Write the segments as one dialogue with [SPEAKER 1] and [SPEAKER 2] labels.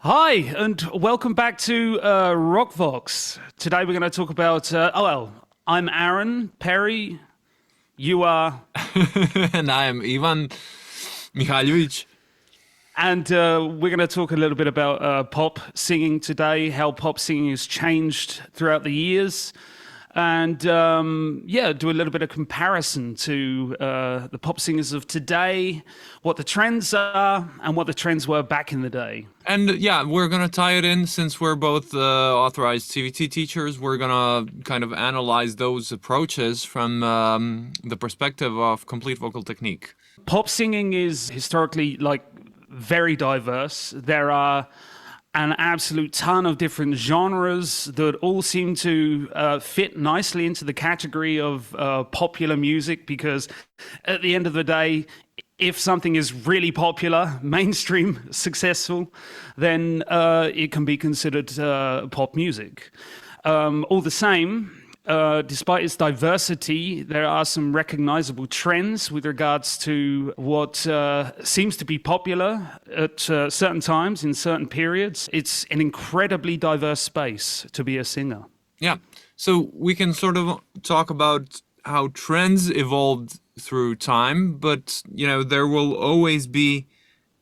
[SPEAKER 1] Hi, and welcome back to Rockvox. Today we're going to talk about, I'm Aaron Perry. You are.
[SPEAKER 2] And I am Ivan Mihaljevic.
[SPEAKER 1] And we're going to talk a little bit about pop singing today, how pop singing has changed throughout the years. And do a little bit of comparison to the pop singers of today, what the trends are, and what the trends were back in the day.
[SPEAKER 2] And we're going to tie it in since we're both authorized CVT teachers. We're going to kind of analyze those approaches from the perspective of complete vocal technique.
[SPEAKER 1] Pop singing is historically very diverse. There are an absolute ton of different genres that all seem to fit nicely into the category of popular music, because at the end of the day, if something is really popular, mainstream, successful, then it can be considered pop music. All the same, despite its diversity, there are some recognizable trends with regards to what seems to be popular at certain times in certain periods. It's an incredibly diverse space to be a singer.
[SPEAKER 2] Yeah, so we can sort of talk about how trends evolved through time, but there will always be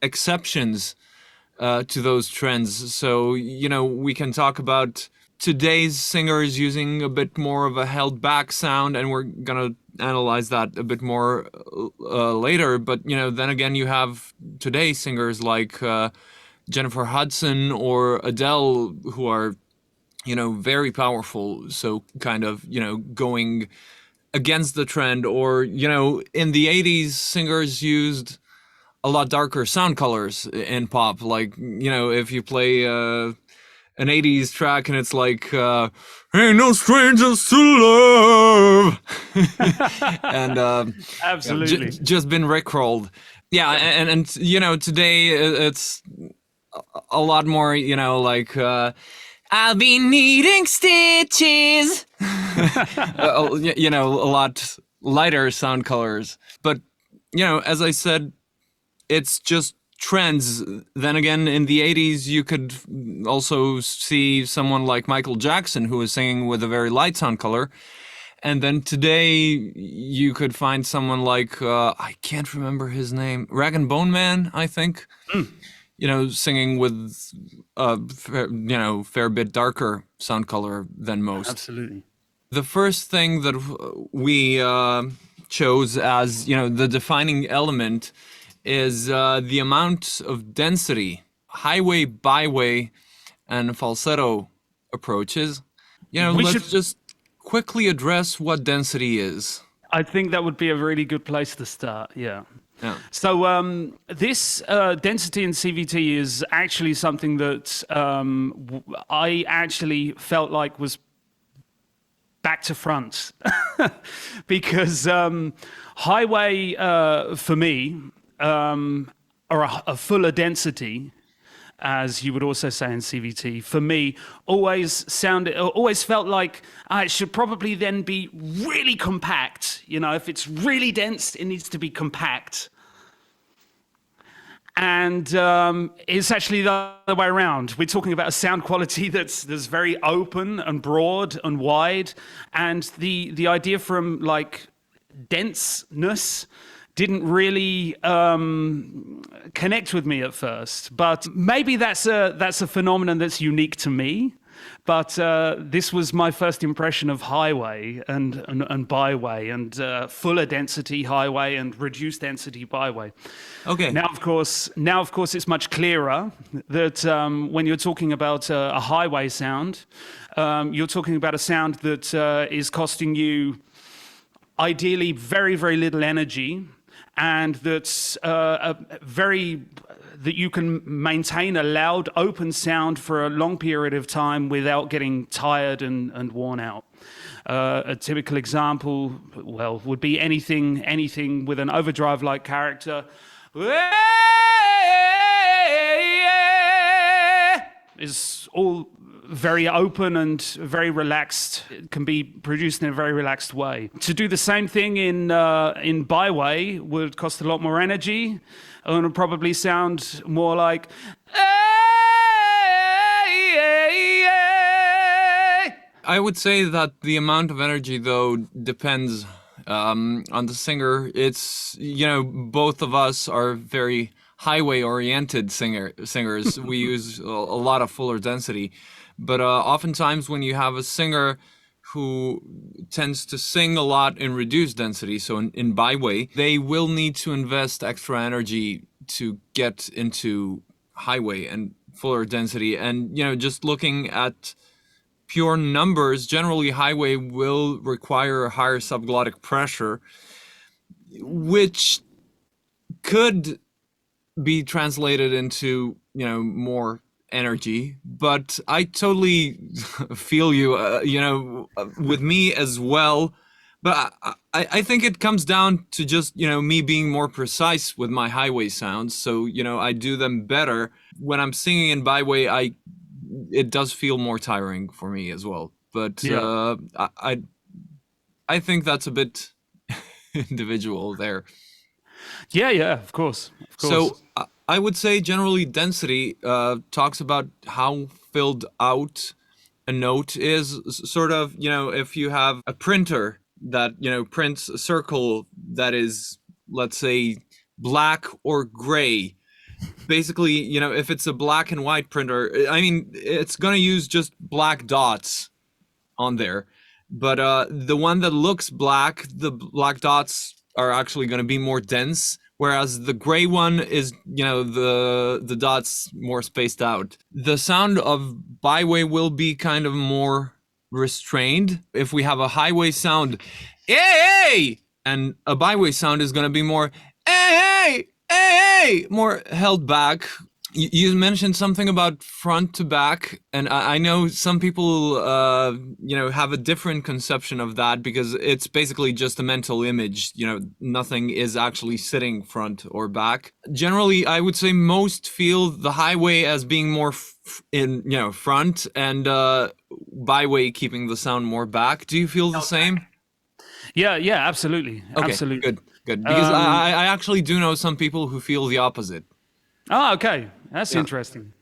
[SPEAKER 2] exceptions to those trends. So we can talk about today's singers using a bit more of a held back sound, and we're gonna analyze that a bit more later. But then again, you have today's singers like Jennifer Hudson or Adele, who are very powerful. So kind of going against the trend. Or in the 80s, singers used a lot darker sound colors in pop. Like if you play an 80s track and it's like ain't no strangers to love and
[SPEAKER 1] Absolutely.
[SPEAKER 2] just been rickrolled. And today it's a lot more like I'll be needing stitches. A lot lighter sound colors. But as I said, it's just trends. Then again, in the 80s, you could also see someone like Michael Jackson, who was singing with a very light sound color. And then today, you could find someone like, I can't remember his name, Rag and Bone Man, I think, singing with a fair bit darker sound color than most.
[SPEAKER 1] Absolutely.
[SPEAKER 2] The first thing that we chose as, the defining element is the amount of density, highway, byway, and falsetto approaches. Let's just quickly address what density is.
[SPEAKER 1] I think that would be a really good place to start, yeah. So this density in CVT is actually something that I actually felt like was back to front. Because highway, for me, or a fuller density, as you would also say in CVT, for me, always felt like it should probably then be really compact. If it's really dense, it needs to be compact. And it's actually the other way around. We're talking about a sound quality that's very open and broad and wide. And the idea from denseness didn't really connect with me at first. But maybe that's a phenomenon that's unique to me. But this was my first impression of highway and byway, and fuller density highway and reduced density byway.
[SPEAKER 2] Okay.
[SPEAKER 1] Now, of course, it's much clearer that when you're talking about a highway sound, you're talking about a sound that is costing you ideally very, very little energy, and that's that you can maintain a loud, open sound for a long period of time without getting tired and worn out. A typical example, would be anything with an overdrive-like character. Is all very open and very relaxed. It can be produced in a very relaxed way. To do the same thing in byway would cost a lot more energy and would probably sound more like
[SPEAKER 2] I would say that the amount of energy, though, depends on the singer. It's, both of us are very highway-oriented singers. We use a lot of fuller density. But oftentimes when you have a singer who tends to sing a lot in reduced density, so in byway, they will need to invest extra energy to get into highway and fuller density. And, just looking at pure numbers, generally highway will require a higher subglottic pressure, which could be translated into, more energy. But I totally feel you, with me as well. But I think it comes down to just, me being more precise with my highway sounds. So, I do them better. When I'm singing in byway, it does feel more tiring for me as well. But
[SPEAKER 1] Yeah.
[SPEAKER 2] I think that's a bit individual there.
[SPEAKER 1] Yeah, yeah, of course. Of
[SPEAKER 2] So
[SPEAKER 1] course.
[SPEAKER 2] I would say generally density talks about how filled out a note is. Sort of, if you have a printer that, prints a circle that is, let's say, black or gray. Basically, if it's a black and white printer, I mean, it's going to use just black dots on there. But the one that looks black, the black dots are actually going to be more dense, whereas the gray one is, the dots more spaced out. The sound of byway will be kind of more restrained. If we have a highway sound, hey, and a byway sound is going to be more, hey, more held back. You mentioned something about front to back, and I know some people, have a different conception of that because it's basically just a mental image. Nothing is actually sitting front or back. Generally, I would say most feel the highway as being more in, front, and byway keeping the sound more back. Do you feel the same?
[SPEAKER 1] Yeah, yeah, absolutely.
[SPEAKER 2] Okay,
[SPEAKER 1] Absolutely.
[SPEAKER 2] good. Because
[SPEAKER 1] Um,
[SPEAKER 2] I actually do know some people who feel the opposite.
[SPEAKER 1] oh, okay. That's
[SPEAKER 2] Yeah.
[SPEAKER 1] interesting.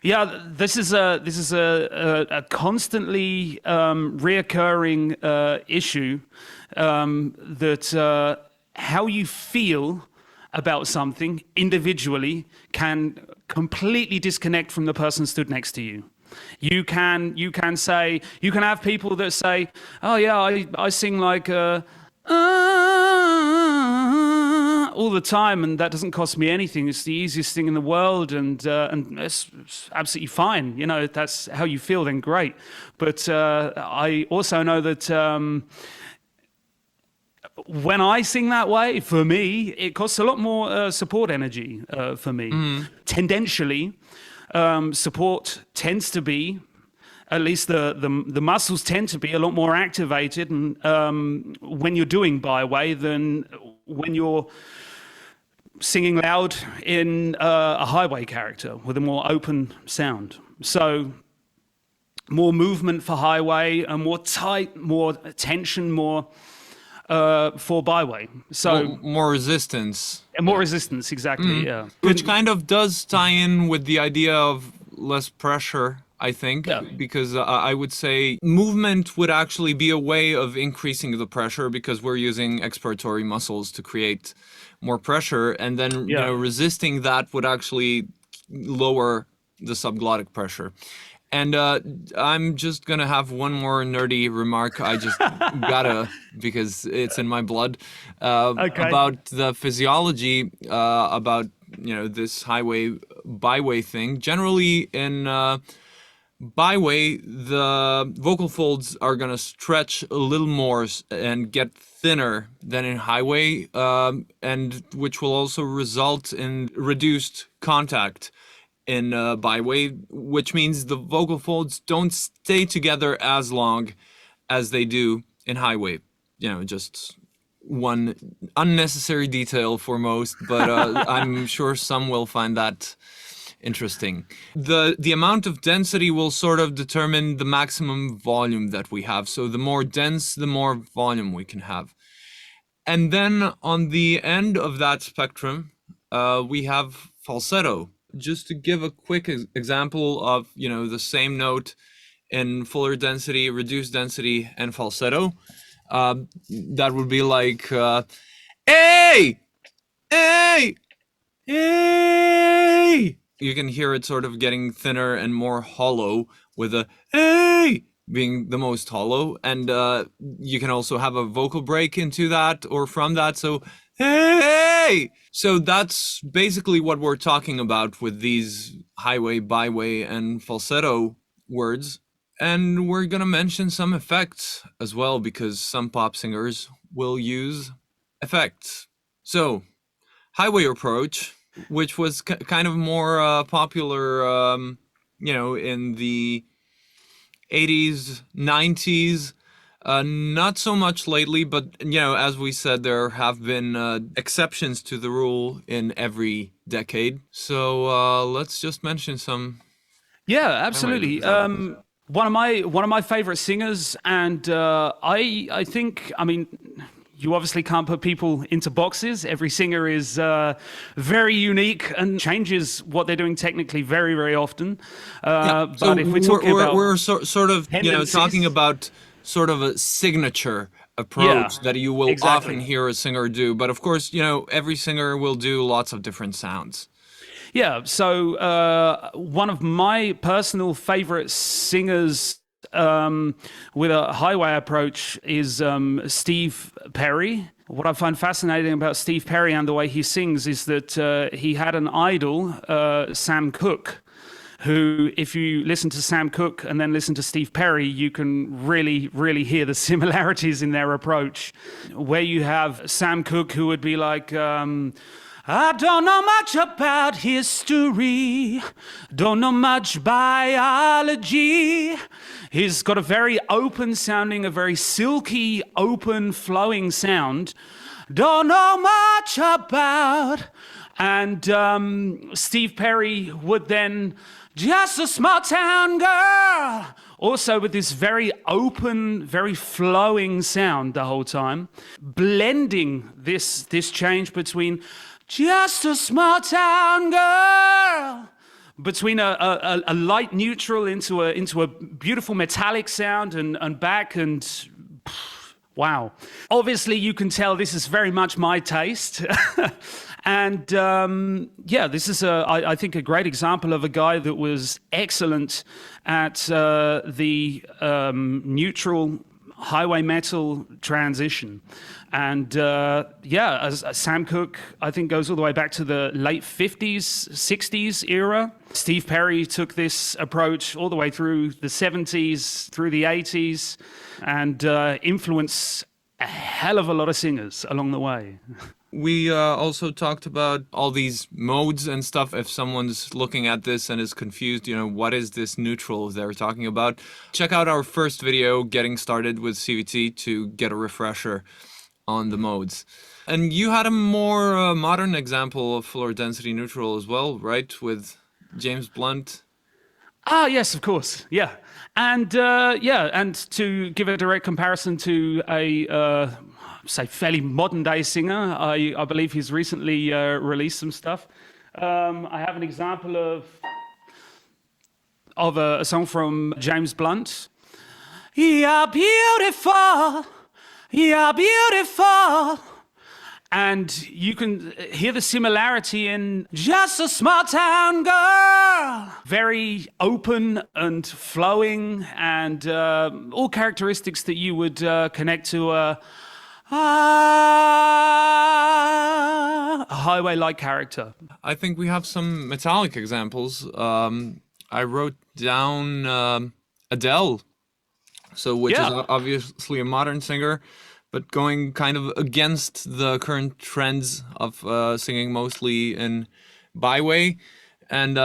[SPEAKER 1] Yeah, this is a constantly reoccurring issue that how you feel about something individually can completely disconnect from the person stood next to you. You can have people that say, oh yeah, I sing like all the time, and that doesn't cost me anything. It's the easiest thing in the world, and it's absolutely fine. That's how you feel, then great. But I also know that when I sing that way, for me, it costs a lot more support energy for me. Tendentially, support tends to be, at least the muscles tend to be a lot more activated and, when you're doing byway than when you're singing loud in a highway character with a more open sound. So more movement for highway and more tight, more tension, more for byway. So
[SPEAKER 2] More resistance.
[SPEAKER 1] and more resistance, exactly. Yeah.
[SPEAKER 2] Which kind of does tie in with the idea of less pressure, I think,
[SPEAKER 1] Yeah.
[SPEAKER 2] because I would say movement would actually be a way of increasing the pressure because we're using expiratory muscles to create more pressure, and then
[SPEAKER 1] Yeah.
[SPEAKER 2] resisting that would actually lower the subglottic pressure. And I'm just gonna have one more nerdy remark. I just gotta, because it's in my blood,
[SPEAKER 1] Okay.
[SPEAKER 2] about the physiology, about this highway byway thing. Generally, in byway, the vocal folds are gonna stretch a little more and get thinner than in highway, and which will also result in reduced contact in byway, which means the vocal folds don't stay together as long as they do in highway. Just one unnecessary detail for most, but I'm sure some will find that interesting. The amount of density will sort of determine the maximum volume that we have. So the more dense, the more volume we can have. And then on the end of that spectrum, we have falsetto. Just to give a quick example of the same note in fuller density, reduced density, and falsetto. That would be like, hey, hey, hey. You can hear it sort of getting thinner and more hollow, with a hey being the most hollow. And you can also have a vocal break into that or from that. So, hey! So that's basically what we're talking about with these highway, byway, and falsetto words. And we're gonna mention some effects as well, because some pop singers will use effects. So, highway approach, which was kind of more popular, in the 80s, 90s. Not so much lately, but as we said, there have been exceptions to the rule in every decade. So let's just mention some.
[SPEAKER 1] Yeah, absolutely. One of my favorite singers, and I think, I mean, you obviously can't put people into boxes. Every singer is very unique and changes what they're doing technically very, very often.
[SPEAKER 2] So
[SPEAKER 1] but if we're talking about
[SPEAKER 2] we're sort of
[SPEAKER 1] tendencies,
[SPEAKER 2] talking about sort of a signature approach that you will
[SPEAKER 1] exactly.
[SPEAKER 2] often hear a singer do. But of course, every singer will do lots of different sounds.
[SPEAKER 1] Yeah, so one of my personal favorite singers with a highway approach is Steve Perry. What I find fascinating about Steve Perry and the way he sings is that he had an idol, Sam Cooke, who, if you listen to Sam Cooke and then listen to Steve Perry, you can really, really hear the similarities in their approach. Where you have Sam Cooke, who would be like, I don't know much about history, don't know much biology. He's got a very open sounding, a very silky, open, flowing sound. Don't know much about. And Steve Perry would then, just a small town girl. Also with this very open, very flowing sound the whole time, blending this change between just a small town girl, between a light neutral into a beautiful metallic sound and back, and wow. Obviously you can tell this is very much my taste. And this is I think a great example of a guy that was excellent at the neutral highway metal transition. And as Sam Cooke, I think, goes all the way back to the late 50s, 60s era. Steve Perry took this approach all the way through the 70s, through the 80s, and influenced a hell of a lot of singers along the way.
[SPEAKER 2] We also talked about all these modes and stuff. If someone's looking at this and is confused, what is this neutral they're talking about? Check out our first video, Getting Started with CVT, to get a refresher on the modes. And you had a more modern example of fuller density neutral as well, right? With James Blunt.
[SPEAKER 1] Ah, yes, of course. Yeah. And and to give a direct comparison to a say fairly modern day singer, I believe he's recently released some stuff. I have an example of a song from James Blunt. You're beautiful, you're beautiful. And you can hear the similarity in just a small town girl. Very open and flowing, and all characteristics that you would connect to a highway-like character.
[SPEAKER 2] I think we have some metallic examples. I wrote down Adele, which is obviously a modern singer, but going kind of against the current trends of singing mostly in byway. And,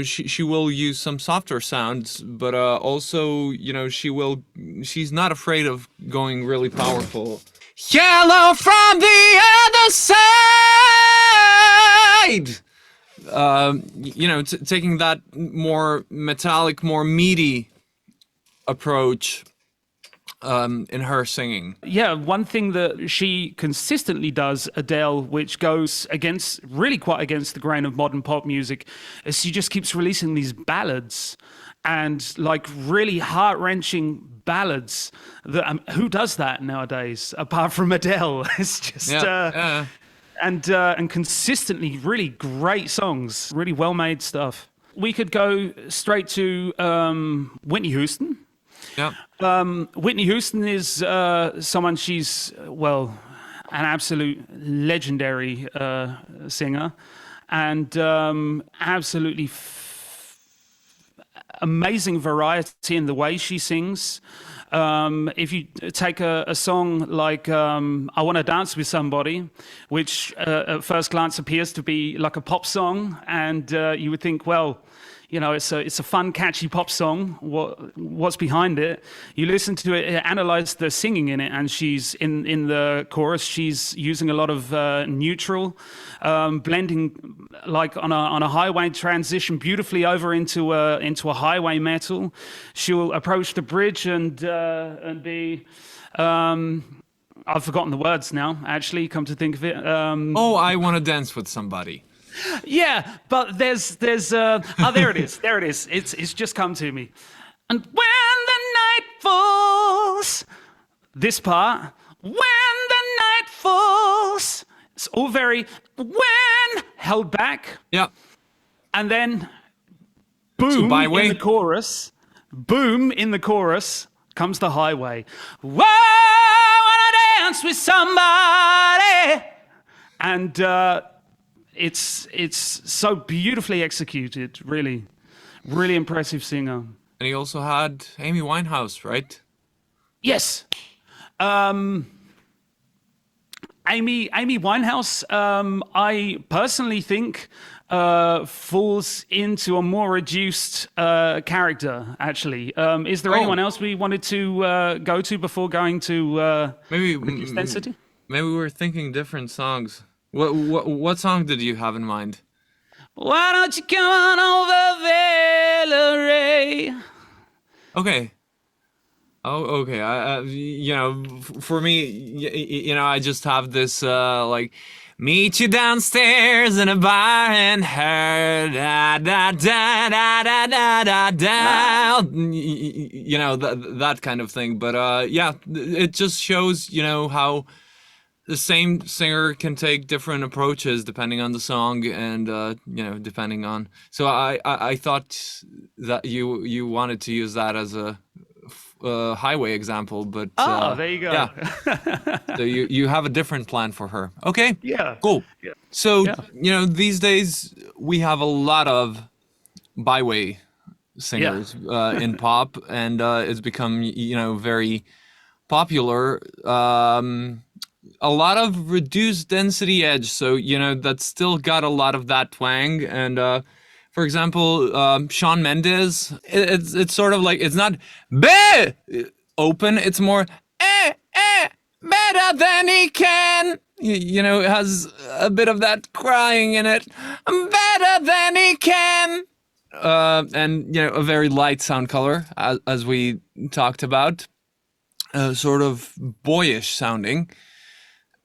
[SPEAKER 2] she will use some softer sounds, but also, she's not afraid of going really powerful. Yellow from the other side! Taking that more metallic, more meaty approach in her singing.
[SPEAKER 1] Yeah, one thing that she consistently does, Adele, which goes quite against the grain of modern pop music, is she just keeps releasing these ballads. and like really heart-wrenching ballads. That who does that nowadays apart from Adele? It's just and consistently really great songs, really well-made stuff. We could go straight to Whitney Houston.
[SPEAKER 2] Yeah.
[SPEAKER 1] Whitney Houston is someone, she's, well, an absolute legendary singer, and absolutely amazing variety in the way she sings. If you take a song like I Want to Dance with Somebody, which at first glance appears to be like a pop song, and you would think, well, you know, it's a fun, catchy pop song. What's behind it? You listen to it, analyze the singing in it, and she's in the chorus. She's using a lot of neutral, blending like on a highway transition beautifully over into a highway metal. She'll approach the bridge and be. I've forgotten the words now. Actually, come to think of it.
[SPEAKER 2] I Want to Dance with Somebody.
[SPEAKER 1] Yeah, but there's there it is. There it is. It's just come to me. And when the night falls, this part, when the night falls, it's all very when held back.
[SPEAKER 2] Yeah.
[SPEAKER 1] And then boom in the chorus. Boom in the chorus comes the highway. Whoa, I wanna dance with somebody. And it's so beautifully executed, really impressive singer.
[SPEAKER 2] And he also had Amy Winehouse, right?
[SPEAKER 1] Yes. Amy Winehouse, I personally think falls into a more reduced character, actually. Is there anyone else we wanted to go to before going to
[SPEAKER 2] maybe
[SPEAKER 1] Reduced Density?
[SPEAKER 2] Maybe we're thinking different songs. What song did you have in mind?
[SPEAKER 1] Why don't you come on over, Valerie?
[SPEAKER 2] Okay. Oh, okay. For me, I just have this like, meet you downstairs in a bar and her da da da da da da da da. That kind of thing. But it just shows how the same singer can take different approaches depending on the song and depending on. So I thought that you wanted to use that as a highway example, but
[SPEAKER 1] there you go.
[SPEAKER 2] Yeah. So you have a different plan for her. Okay.
[SPEAKER 1] Yeah.
[SPEAKER 2] Cool.
[SPEAKER 1] Yeah.
[SPEAKER 2] So these days we have a lot of byway singers in pop, and it's become very popular. A lot of reduced density edge, so that's still got a lot of that twang. And for example, Shawn Mendes, it's sort of like, it's not open, it's more better than he can. It has a bit of that crying in it. Better than he can. And a very light sound color, as we talked about, sort of boyish sounding.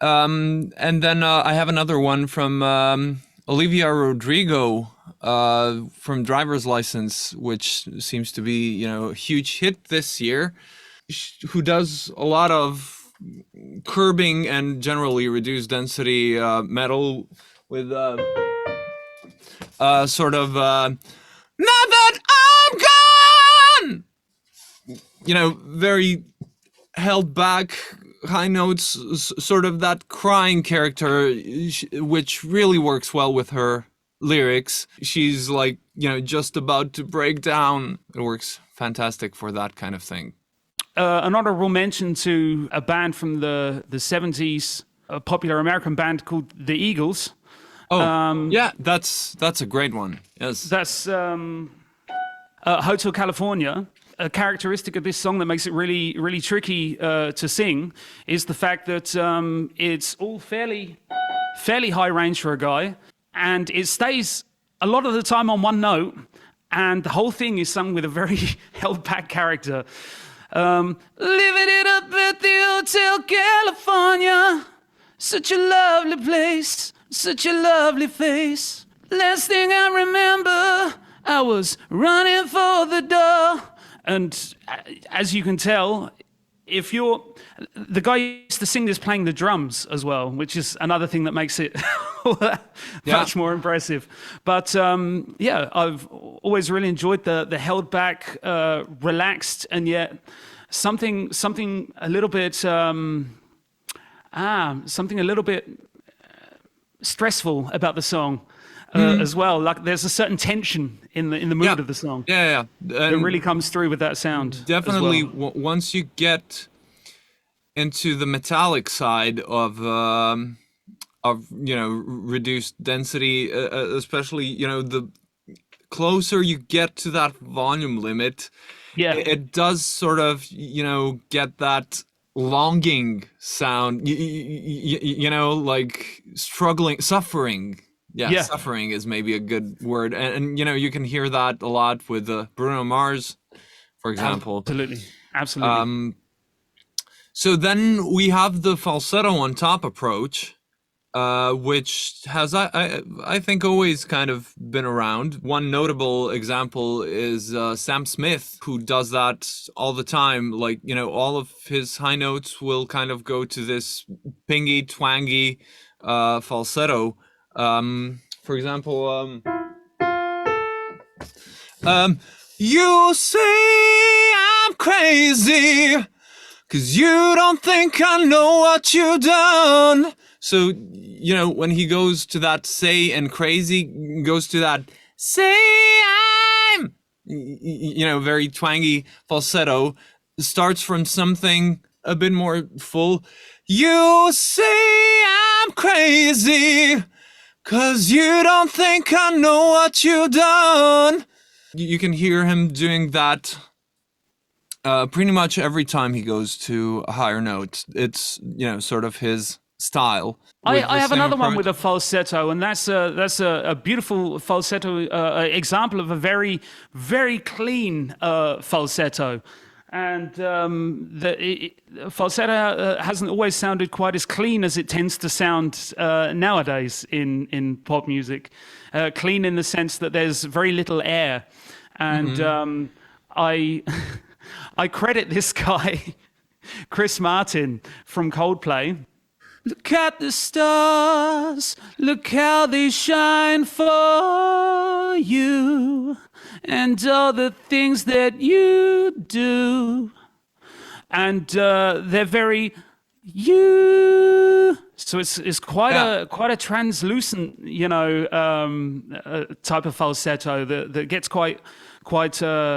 [SPEAKER 2] And then I have another one from Olivia Rodrigo from Driver's License, which seems to be a huge hit this year, who does a lot of curbing and generally reduced density metal with sort of now that I'm gone, very held back high notes, sort of that crying character, which really works well with her lyrics. She's like, just about to break down. It works fantastic for that kind of thing.
[SPEAKER 1] An honorable mention to a band from the 70s, a popular American band called the Eagles.
[SPEAKER 2] Yeah, that's a great one. Yes.
[SPEAKER 1] That's Hotel California. A characteristic of this song that makes it really, really tricky to sing is the fact that it's all fairly high range for a guy, and it stays a lot of the time on one note, and the whole thing is sung with a very held back character. Living it up at the Hotel California, such a lovely place, such a lovely face. Last thing I remember, I was running for the door. And as you can tell, if you're the guy used to sing this playing the drums as well, which is another thing that makes it much more impressive. But yeah, I've always really enjoyed the held back, relaxed, and yet something a little bit something a little bit stressful about the song. As well, like there's a certain tension in the mood of the song.
[SPEAKER 2] Yeah.
[SPEAKER 1] That really comes through with that sound.
[SPEAKER 2] Definitely,
[SPEAKER 1] as well.
[SPEAKER 2] Once you get into the metallic side of reduced density, especially the closer you get to that volume limit,
[SPEAKER 1] Yeah,
[SPEAKER 2] it does sort of get that longing sound. Like suffering. Yeah, suffering is maybe a good word, and you can hear that a lot with Bruno Mars, for example.
[SPEAKER 1] Absolutely.
[SPEAKER 2] So then we have the falsetto on top approach, which has I think always kind of been around. One notable example is Sam Smith, who does that all the time. Like all of his high notes will kind of go to this pingy, twangy falsetto. For example, you say I'm crazy, 'cause you don't think I know what you've done. So, when he goes to that say and crazy, goes to that say I'm, very twangy falsetto, starts from something a bit more full. You say I'm crazy, 'cause you don't think I know what you've done. You can hear him doing that pretty much every time he goes to a higher note. It's, sort of his style.
[SPEAKER 1] I have another one with a falsetto, and that's a beautiful falsetto example of a very, very clean falsetto. And falsetto hasn't always sounded quite as clean as it tends to sound nowadays in pop music. Clean in the sense that there's very little air. And I I credit this guy, Chris Martin from Coldplay. Look at the stars, look how they shine for you, and all the things that you do. And they're very you. So it's quite a translucent, type of falsetto that gets quite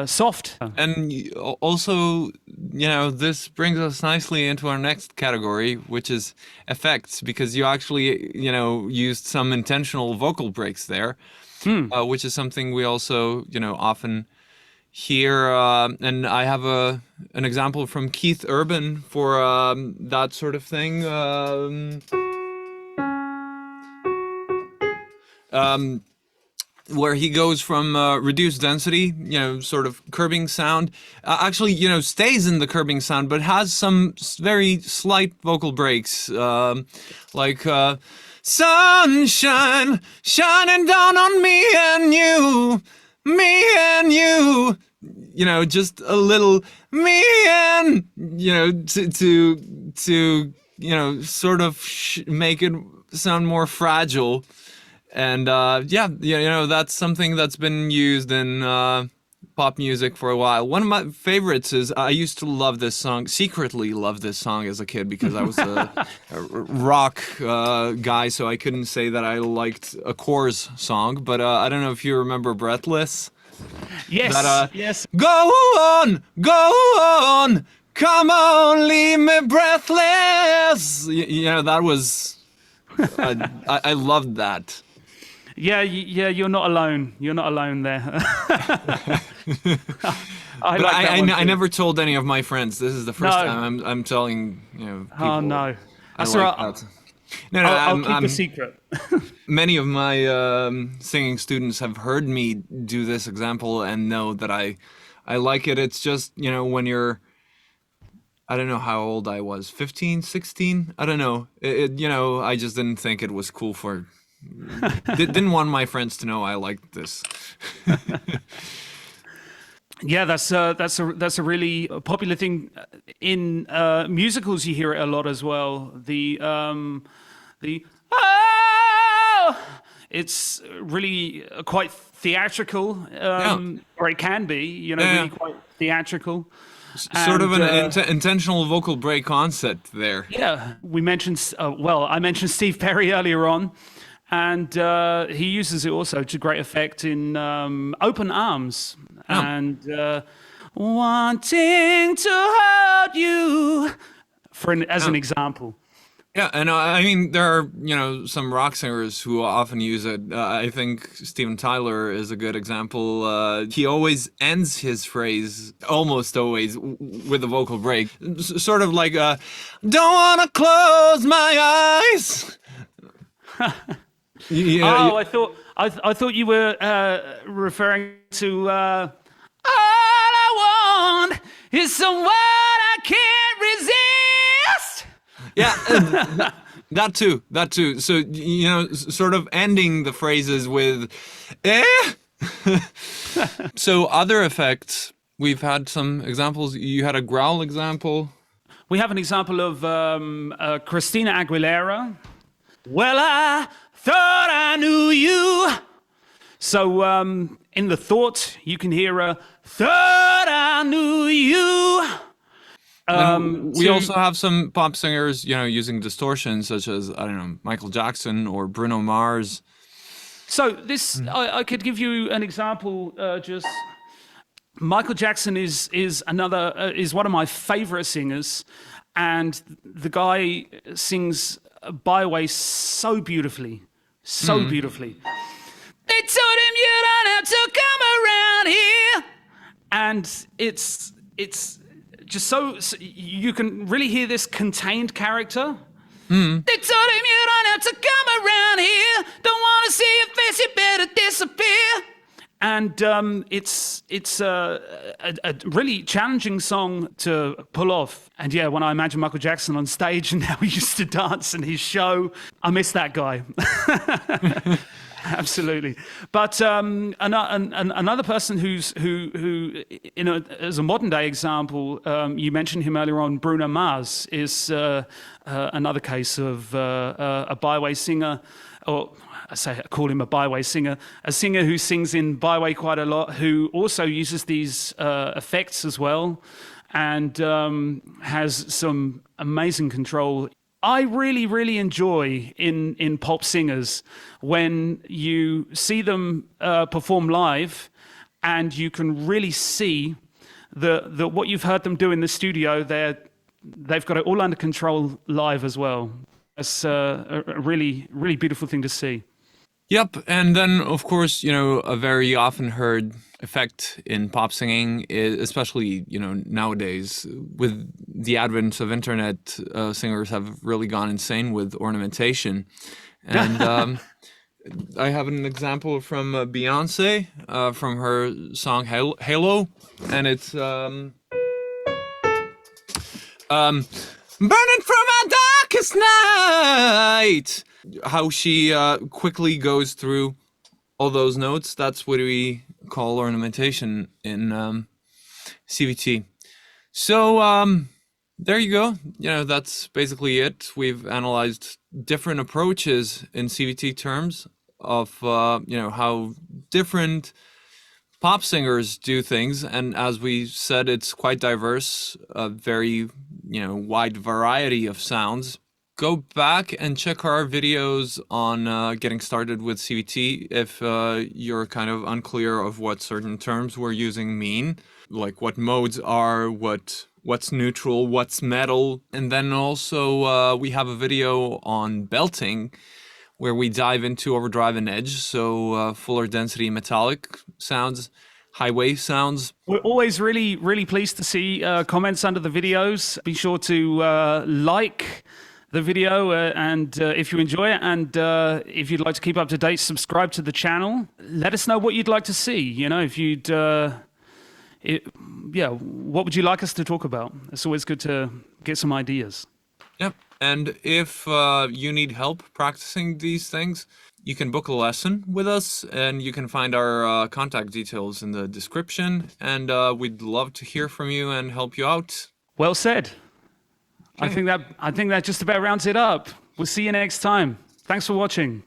[SPEAKER 1] soft.
[SPEAKER 2] And also, this brings us nicely into our next category, which is effects, because you actually, used some intentional vocal breaks there, which is something we also, often hear. And I have an example from Keith Urban for that sort of thing. Where he goes from reduced density, sort of curbing sound, actually, stays in the curbing sound, but has some very slight vocal breaks, like sunshine shining down on me and you, just a little me and, to sort of make it sound more fragile. And that's something that's been used in pop music for a while. One of my favorites is, I used to love this song, secretly loved this song as a kid, because I was a rock guy, so I couldn't say that I liked a Coors song. But I don't know if you remember Breathless.
[SPEAKER 1] Yes, yes.
[SPEAKER 2] Go on, come on, leave me breathless. That was, I loved that.
[SPEAKER 1] Yeah, you're not alone. You're not alone there.
[SPEAKER 2] I never told any of my friends. This is the first time I'm telling people.
[SPEAKER 1] Oh no,
[SPEAKER 2] that's right. That. No,
[SPEAKER 1] I'll keep the secret.
[SPEAKER 2] Many of my singing students have heard me do this example and know that I like it. It's just, when you're, I don't know how old I was, 15, 16? I don't know. I just didn't think it was cool for Didn't want my friends to know I liked this.
[SPEAKER 1] Yeah, that's a really popular thing in musicals. You hear it a lot as well. The oh, it's really quite theatrical,
[SPEAKER 2] Yeah,
[SPEAKER 1] or it can be,
[SPEAKER 2] yeah.
[SPEAKER 1] really quite theatrical.
[SPEAKER 2] Sort of
[SPEAKER 1] And
[SPEAKER 2] an intentional vocal break concept there.
[SPEAKER 1] yeah, we mentioned, I mentioned Steve Perry earlier on, and he uses it also to great effect in Open Arms
[SPEAKER 2] Yeah.
[SPEAKER 1] and Wanting to Hold You, as an
[SPEAKER 2] Yeah.
[SPEAKER 1] example.
[SPEAKER 2] Yeah, and I mean there are some rock singers who often use it. I think Steven Tyler is a good example. He always ends his phrase, almost always, with a vocal break, sort of like "Don't wanna close my eyes." Yeah,
[SPEAKER 1] Oh, I thought you were referring to All I Want Is Someone I Can't Resist.
[SPEAKER 2] yeah. That too. That too. So sort of ending the phrases with "eh." So other effects, we've had some examples. You had a growl example.
[SPEAKER 1] We have an example of Christina Aguilera. Well, I thought I knew you. So in the thought, you can hear a thought I knew you.
[SPEAKER 2] And we
[SPEAKER 1] to-
[SPEAKER 2] also have some pop singers, using distortion, such as, I don't know, Michael Jackson or Bruno Mars.
[SPEAKER 1] So this, I could give you an example. Just Michael Jackson is is one of my favorite singers, and the guy sings Byway so beautifully, so beautifully. They told him you don't have to come around here, and it's just so you can really hear this contained character. They told him you don't have to come around here. Don't want to see your face, you better disappear. And it's a really challenging song to pull off. And yeah, when I imagine Michael Jackson on stage and how he used to dance in his show, I miss that guy. Absolutely. But another person who as a modern day example, you mentioned him earlier on, Bruno Mars is another case of a byway singer, or I call him a byway singer, a singer who sings in byway quite a lot, who also uses these effects as well, and has some amazing control. I really, really enjoy in pop singers when you see them perform live, and you can really see the what you've heard them do in the studio. They've got it all under control live as well. It's a really, really beautiful thing to see.
[SPEAKER 2] Yep, and then of course, a very often heard effect in pop singing, especially nowadays with the advent of internet, singers have really gone insane with ornamentation, and I have an example from Beyonce, from her song Halo, and it's burning from our darkest night. How she quickly goes through all those notes. That's what we call ornamentation in CVT. So there you go. That's basically it. We've analyzed different approaches in CVT terms of how different pop singers do things, and as we said, it's quite diverse, a very wide variety of sounds. Go back and check our videos on getting started with CVT if you're kind of unclear of what certain terms we're using mean, like what modes are, what's neutral, what's metal. And then also we have a video on belting where we dive into overdrive and edge, so fuller density metallic sounds, highway sounds.
[SPEAKER 1] We're always really, really pleased to see comments under the videos. Be sure to like the video, and if you enjoy it, and if you'd like to keep up to date, subscribe to the channel. Let us know what you'd like to see. If you'd, what would you like us to talk about? It's always good to get some ideas.
[SPEAKER 2] Yep. And if you need help practicing these things, you can book a lesson with us, and you can find our contact details in the description. And we'd love to hear from you and help you out.
[SPEAKER 1] Well said.
[SPEAKER 2] Okay.
[SPEAKER 1] I think that just about rounds it up. We'll see you next time. Thanks for watching.